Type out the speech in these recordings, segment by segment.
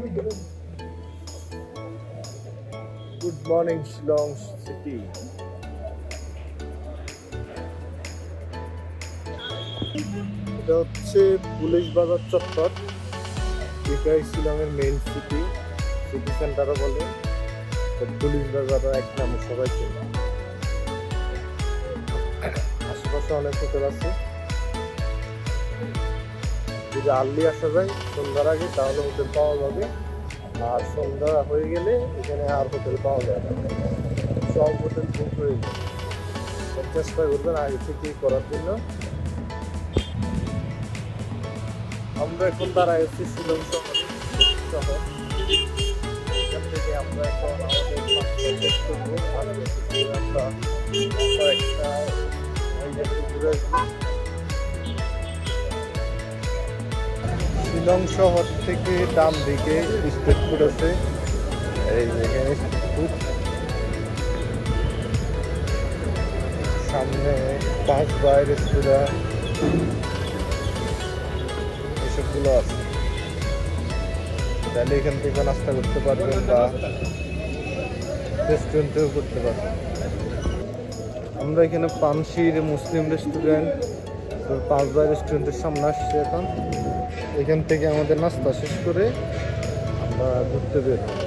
Good morning, Shillong City. এটা হচ্ছে police বাজার চত্বর। এটাই শিলংয়ের মেইন সিটি সেন্টারও বলে। পুলিশ বাজারও এক নামে সবাই চেনে। আশেপাশে অনেক হোটেল আছে। যদি আর্লি আসা যায় সন্ধ্যার আগে তাহলে হোটেল পাওয়া যাবে, আর সন্ধ্যা হয়ে গেলে এখানে আর হোটেল পাওয়া যায় না, সব হোটেল বুক হয়ে যায়। চেষ্টা করবেন আগে থেকেই করার জন্য। আমরা এখন দাঁড়ায় আছি শিলং শহর। এখান থেকে আমরা এখন আমাদের শেষ করবো। আমরা কয়েকটা ঘুরে শিলং শহর থেকে ডান দিকে স্ট্রিট ফুড আছে। এই যেখানে ফুড সামনে 5 বাই রেস্তোরাঁ এসবগুলো আছে। তাহলে এখান থেকে নাস্তা করতে পারবেন বা রেস্টুরেন্টেও করতে পারবেন। আমরা এখানে পানশির মুসলিম রেস্টুরেন্ট 5 বাই রেস্টুরেন্টের সামনে আসছি এখন। এখান থেকে আমাদের নাস্তা শেষ করে আমরা ঘুরতে বের হব।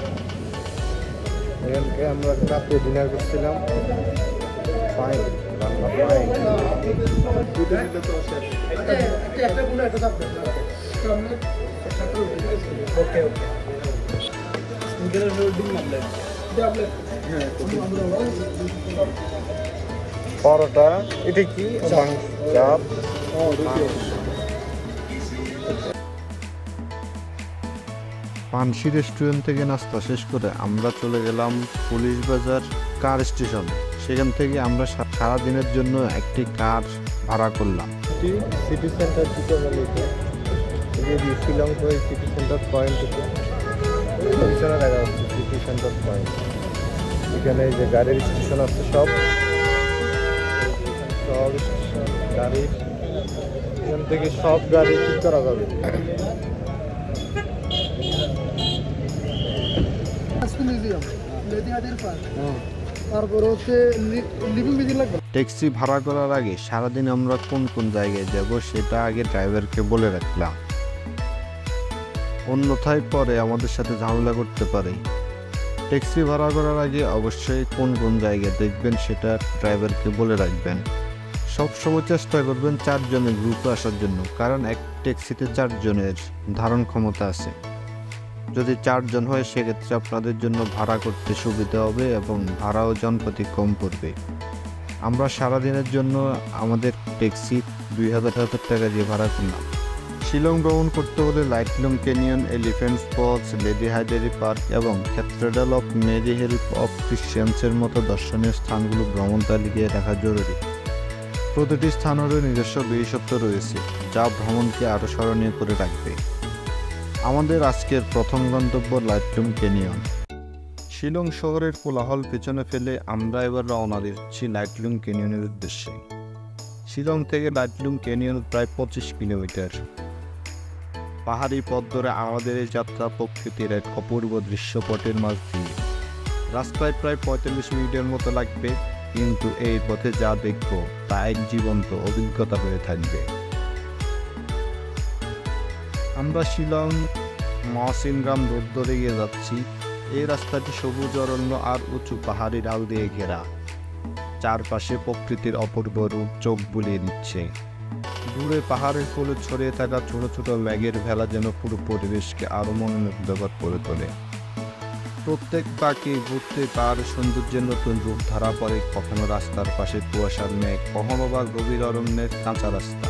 এখান থেকে আমরা রাতে ডিনার করছিলাম। ফাইন রান্না ফাইন। পরোটা এটা কি চাপ। পানশি রেস্টুরেন্ট থেকে নাস্তা শেষ করে আমরা চলে গেলাম পুলিশ বাজার কার স্টেশন। সেখান থেকে আমরা সারাদিনের জন্য একটি কার ভাড়া করলাম। সিটি সেন্টার দিকে শিলং করে সিটি সেন্টার পয়েন্ট পিছনে দেখা যাচ্ছে সিটি সেন্টার পয়েন্ট। এখানে যে গাড়ির স্টেশন আছে সব স্টেশন গাড়ি, এখান থেকে সব গাড়ি ঠিক করা যাবে। ট্যাক্সি ভাড়া করার আগে সারাদিন আমরা কোন কোন জায়গায় যাব সেটা আগে ড্রাইভারকে বলে রাখলাম, অন্যথায় পরে আমাদের সাথে ঝামেলা করতে পারে। ট্যাক্সি ভাড়া করার আগে অবশ্যই কোন কোন জায়গায় দেখবেন সেটা ড্রাইভারকে বলে রাখবেন। সবসময় চেষ্টা করবেন 4 জনের গ্রুপে আসার জন্য, কারণ এক ট্যাক্সিতে 4 জনের ধারণ ক্ষমতা আছে। যদি 4 জন হয় সেক্ষেত্রে আপনাদের জন্য ভাড়া করতে সুবিধা হবে এবং ভাড়াও জনপ্রতি কম পড়বে। আমরা সারাদিনের জন্য আমাদের ট্যাক্সি 2000 টাকা দিয়ে ভাড়া করলাম। শিলং ভ্রমণ করতে হলে Laitlum Canyon, Elephants Falls, Lady Hydari Park এবং Cathedral of Mary Help of ক্রিশ্চিয়ানসের মতো দর্শনীয় স্থানগুলো ভ্রমণ তালিকায় রাখা জরুরি। প্রতিটি স্থানেরও নিজস্ব বিশেষত্ব রয়েছে যা ভ্রমণকে আরও স্মরণীয় করে রাখবে। আমাদের আজকের প্রথম গন্তব্য লাইটলুম ক্যানিয়ন। শিলং শহরের কোলাহল পেছনে ফেলে আমরা এবার রওনা দিচ্ছি লাইটলুম ক্যানিয়নের উদ্দেশ্যে। শিলং থেকে লাইটলুম ক্যানিয়ন প্রায় 25 কিলোমিটার। পাহাড়ি পথ ধরে আমাদের এই যাত্রা প্রকৃতির এক অপূর্ব দৃশ্যপটের মাঝ দিয়ে। রাস্তায় প্রায় 45 মিনিটের মতো লাগবে, কিন্তু এই পথে যা দেখব তা এক জীবন্ত অভিজ্ঞতা হয়ে থাকবে। আমরা শিলং মহাসিনরাম রোড ধরে গিয়ে যাচ্ছি। এই রাস্তাটি সবুজ অরণ্য আর উঁচু পাহাড়ি ডাল দিয়ে ঘেরা। চারপাশে প্রকৃতির অপূর্ব রূপ চোখ বুলিয়ে দিচ্ছে। দূরে পাহাড়ের কোলে ছড়িয়ে থাকা ছোট ছোট মেঘের ভেলা যেন পুরো পরিবেশকে আরো মনোমুগ্ধকর করে তোলে। প্রত্যেক পাখি ঘুরতে তার সৌন্দর্যের নতুন রূপ ধরা পড়ে। কখনো রাস্তার পাশে কুয়াশার মেঘ, কখনো বা গভীর অরণ্যের কাঁচা রাস্তা।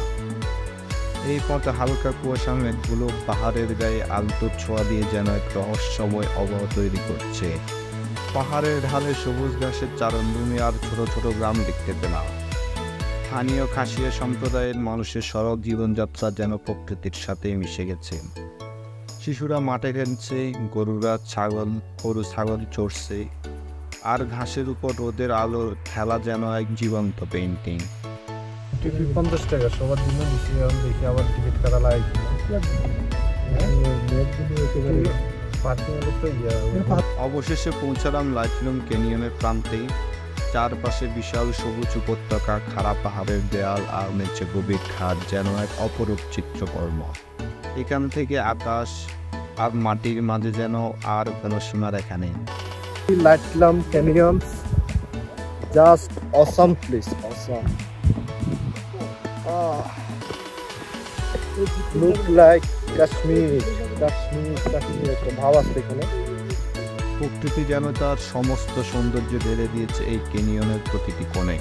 এই পথে হালকা কুয়াশা মেঘগুলো পাহাড়ের গায়ে আলতো ছোঁয়া দিয়ে যেন এক রহস্যময় আবহাওয়া তৈরি করছে। পাহাড়ের ঢালে সবুজ ঘাসের চারণভূমি আর ছোট ছোট গ্রাম দেখতে পেলাম। স্থানীয় খাসিয়া সম্প্রদায়ের মানুষের সরল জীবনযাত্রা যেন প্রকৃতির সাথে মিশে গেছে। শিশুরা মাঠে খেলছে, গরুরা গরু ছাগল চড়ছে, আর ঘাসের উপর রোদের আলোর খেলা যেন এক জীবন্ত পেইন্টিং। টিকিট 50 টাকা সবার জন্য বেশি, দেখি আবার টিকিট কাটা লাগে। অবশেষে পৌঁছালাম লাইটলুম ক্যানিয়নের প্রান্তে। চারপাশে বিশাল সবুজ উপত্যকা, খাড়া পাহাড়ের দেয়াল আর নিচে গভীর খাদ, যেন এক অপরূপ চিত্রকর্ম। এখান থেকে আকাশ আর মাটির মাঝে যেন আর কোনো সীমারেখা নেই। Laitlum canyon, just awesome place, awesome. Look like Kashmir, Kashmir, Kashmir একটা ভাব আছে এখানে। প্রকৃতি যেন তার সমস্ত সৌন্দর্য ঢেলে দিয়েছে এই ক্যানিয়নের প্রতিটি কোণে।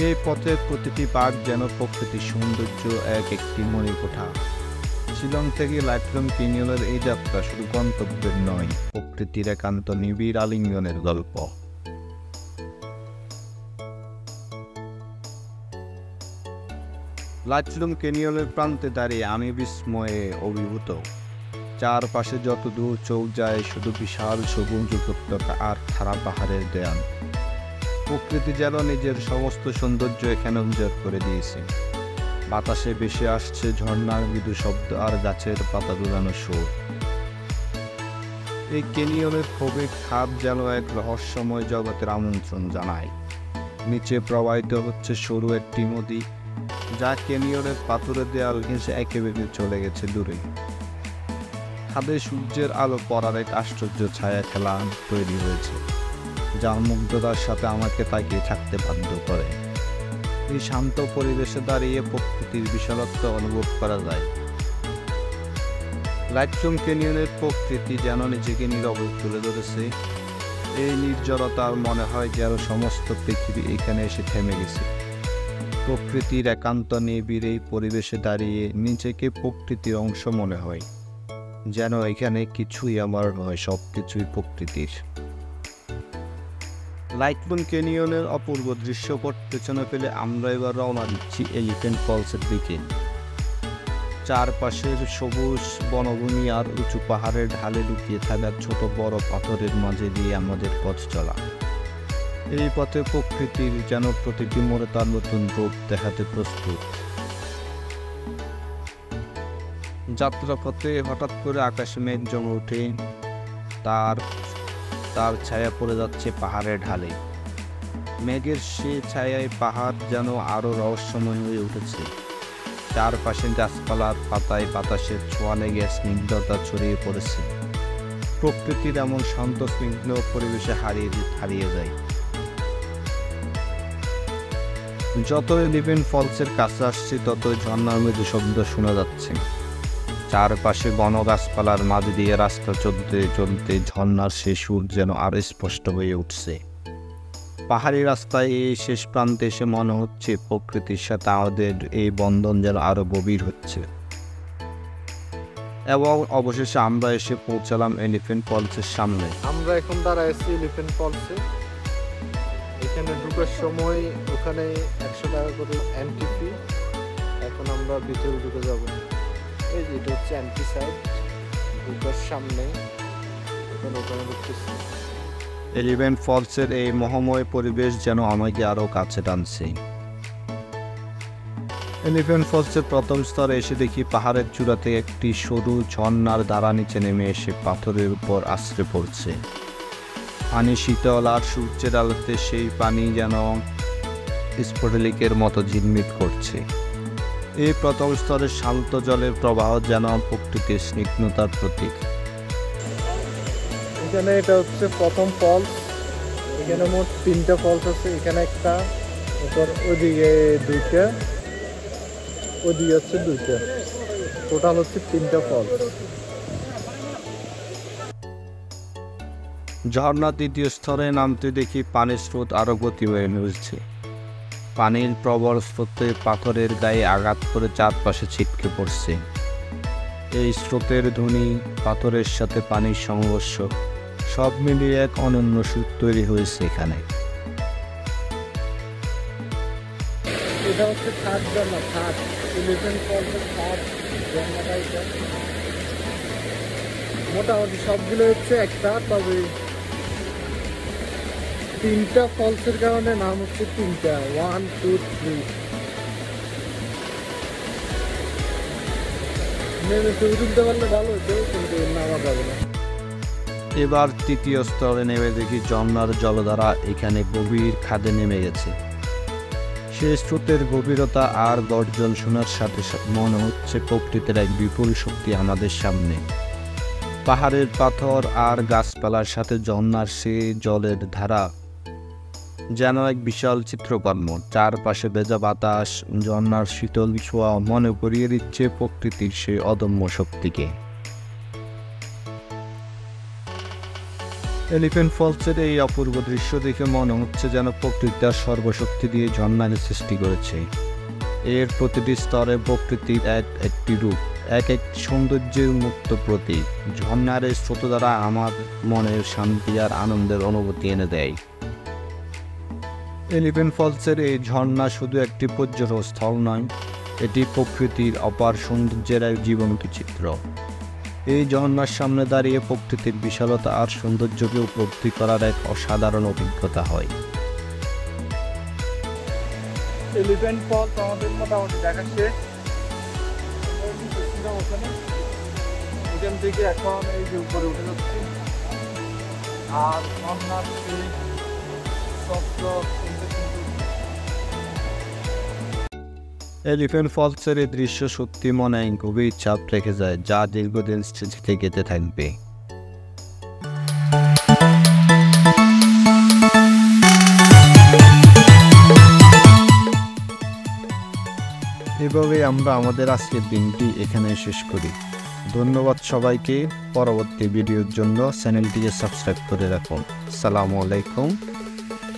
এই পথের প্রতিটি পাক যেন প্রকৃতির সৌন্দর্য এক একটি মণিকোঠা। শিলং থেকে লাইটলুম ক্যানিয়নের এই যাত্রা শুধু গন্তব্যের নয়, প্রকৃতির একান্ত নিবিড় আলিঙ্গনের গল্প। লাইটলুম ক্যানিয়নের প্রান্তে দাঁড়িয়ে আমি বিস্ময়ে অভিভূত। চারপাশে যত দূর চোখ যায় শুধু বিশাল সবুজ উপত্যকা আর খাড়া পাহাড়ের দেয়াল। প্রকৃতি যেন নিজের সমস্ত সৌন্দর্য এখানে উজাড় করে দিয়েছে। বাতাসে ভেসে আসছে ঝর্ণার মৃদু শব্দ আর গাছের পাতা দুলানো সুর। এই ক্যানিয়নের গভীর খাদ যেন এক রহস্যময় জগতের আমন্ত্রণ জানায়। নিচে প্রবাহিত হচ্ছে সরু একটি নদী, যা ক্যানিয়নের পাথরের দেয়াল ঘেঁষে একেবারে চলে গেছে দূরে। খাদে সূর্যের আলো পড়ার এক আশ্চর্য ছায়া খেলা তৈরি হয়েছে, যা মুগ্ধতার সাথে আমাকে তাকিয়ে থাকতে বাধ্য করে। এই শান্ত পরিবেশে দাঁড়িয়ে প্রকৃতির বিশালত্ব অনুভব করা যায়। লাইটলুম ক্যানিয়নের প্রকৃতি যেন নিজেকে নীরবে তুলে ধরেছে। এই নির্জনতার মনে হয় যেন সমস্ত পৃথিবী এখানে এসে থেমে গেছে। প্রকৃতির একান্ত নিবিড় এই পরিবেশে দাঁড়িয়ে নিজেকে প্রকৃতির অংশ মনে হয়, যেন এখানে কিছুই আমার নয়, সব কিছুই প্রকৃতির। লাইটলুম ক্যানিয়নের অপূর্ব দৃশ্যপট পেছনে ফেলে আমরা এবার রওনা দিচ্ছি এলিফ্যান্ট ফলসের দিকে। চারপাশের সবুজ বনভূমি আর উঁচু পাহাড়ের ঢালে লুকিয়ে থাকা ছোট বড় পাথরের মাঝে দিয়ে আমাদের পথ চলা। এই পথে প্রকৃতির যেন প্রতিটি মোড়ে তার নতুন রূপ দেখাতে প্রস্তুত। যাত্রাপথে হঠাৎ করে আকাশে মেঘ জমে ওঠে, তার ছায়া পড়ে যাচ্ছে পাহাড়ের ঢালে। মেঘের সে ছায়ায় পাহাড় যেন আরো রহস্যময় হয়ে উঠেছে। চারপাশে গাছপালার পাতায় বাতাসের ছোঁয়া লেগে স্নিগ্ধতা ছড়িয়ে পড়েছে। প্রকৃতির এমন শান্ত স্নিগ্ধ পরিবেশে হারিয়ে যায়। যত এলিফ্যান্ট ফলসের কাছে আসছে ততই ঝর্ণার মৃদু শব্দ শোনা যাচ্ছে। চারপাশে বন গাছপালার মাঝ দিয়ে রাস্তা চলতে চলতে ঝর্ণার সে সুর যেন আরো স্পষ্ট হয়ে উঠছে। পাহাড়ি রাস্তায় এই শেষ প্রান্তে এসে মনে হচ্ছে প্রকৃতির সাথে আমাদের এই বন্ধন যেন আরো গভীর হচ্ছে। এবং অবশেষে আমরা এসে পৌঁছালাম এলিফ্যান্ট ফলসের সামনে। আমরা এখন দাঁড়াইছি এলিফ্যান্ট ফলসে। এখানে ঢুকার সময় ওখানে 100 টাকা করে এন্ট্রি ফি। এখন আমরা ভিতরে ঢুকে যাব। এই যে এটা হচ্ছে এন্ট্রি সাইড, ঢুকার সামনে। এখন ওখানে ঢুকতেছি। এলিফ্যান্ট ফলসের এই মহাময় পরিবেশ যেন আমাকে আরো কাছে টানছে। এলিফ্যান্ট ফলসের প্রথম স্তরে এসে দেখি পাহাড়ের চূড়াতে একটি সরু ঝর্ণার ধারা নিচে নেমে এসে পাথরের উপর আশ্রে পড়ছে। পানি শীতল আর সূর্যের আলোতে সেই পানি যেন স্ফটিকের মতো ঝিলমিল করছে। এই প্রথম স্তরের শান্ত জলের প্রবাহ যেন প্রকৃতির স্নিগ্ধতার প্রতীক। এখানে এটা হচ্ছে প্রথম ফলস। এখানে মোট 3টা ফলস আছে। এখানে একটা, ওদিকে 2টা, ওদিকে হচ্ছে 2টা, টোটাল হচ্ছে 3টা ফলস। ঝর্ণা তৃতীয় স্তরে নামতে দেখি পানির স্রোত আরো গতি হয়ে উঠছে। পানির প্রবল স্রোতে পাথরের গায়ে আঘাত করে চারপাশে ছিটকে পড়ছে। এই স্রোতের ধ্বনি, পাথরের সাথে পানির সংঘর্ষ, সব মিলিয়ে এক অনন্য সুর তৈরি হয়েছে এখানে। এটা হচ্ছে থার্ড ঝর্ণা, থার্ড এলিফ্যান্ট ফলসের থার্ড ঝর্ণাটা। এটা মোটামুটি সবগুলো হচ্ছে একটা, তবে 3টা ফলসের কারণে নাম হচ্ছে 3টা, 1, 2, 3। নেমে ছবি তুলতে পারলে ভালো হতো, কিন্তু নামা যাবে না। এবার তৃতীয় স্তরে নেমে দেখি ঝর্ণার জলধারা এখানে গভীর খাদে নেমে গেছে। সেই স্রোতের গভীরতা আর গর্জন শোনার সাথে সাথে মনে হচ্ছে প্রকৃতির এক বিপুল শক্তি আমাদের সামনে। পাহাড়ের পাথর আর গাছপালার সাথে ঝর্ণার সে জলের ধারা যেন এক বিশাল চিত্রকর্ম। চারপাশে ভেজা বাতাস, ঝর্ণার শীতল ছোঁয়া মনে করিয়ে দিচ্ছে প্রকৃতির সেই অদম্য শক্তিকে। এলিফ্যান্ট ফলসের এই অপূর্ব দৃশ্য দেখে মনে হচ্ছে যেন প্রকৃতি তার সর্বশক্তি দিয়ে ঝর্ণাকে সৃষ্টি করেছে। এর প্রতিটি স্তরে প্রকৃতির একটি রূপ, এক সৌন্দর্যের মুক্ত প্রতীক। ঝর্ণার এই স্রোত দ্বারা আমার মনের শান্তি আর আনন্দের অনুভূতি এনে দেয়। এলিফ্যান্ট ফলসের এই ঝর্ণা শুধু একটি পর্যটন স্থল নয়, এটি প্রকৃতির অপার সৌন্দর্যের এক জীবন্ত চিত্র। এই ঝর্ণার সামনে দাঁড়িয়ে প্রকৃতির বিশালতা আর সৌন্দর্যকে উপলব্ধি করার এক অসাধারণ অভিজ্ঞতা হয়। এলিফ্যান্ট ফলস আমাদের মোটামুটি দেখা শেষ। এখান থেকে এখন এই যে উপরে উঠে যাচ্ছি, আর ঝর্ণার সেই শব্দ শুনতে শুনতে এলিফ্যান্ট ফলসের এই দৃশ্য সত্যি মনে গভীর চাপ রেখে যায়, যা দীর্ঘদিন স্মৃতিতে গেঁথে থাকবে। এভাবে আমরা আমাদের আজকের দিনটি এখানে শেষ করি। ধন্যবাদ সবাইকে। পরবর্তী ভিডিওর জন্য চ্যানেলটিকে সাবস্ক্রাইব করে রাখুন। আসসালামু আলাইকুম।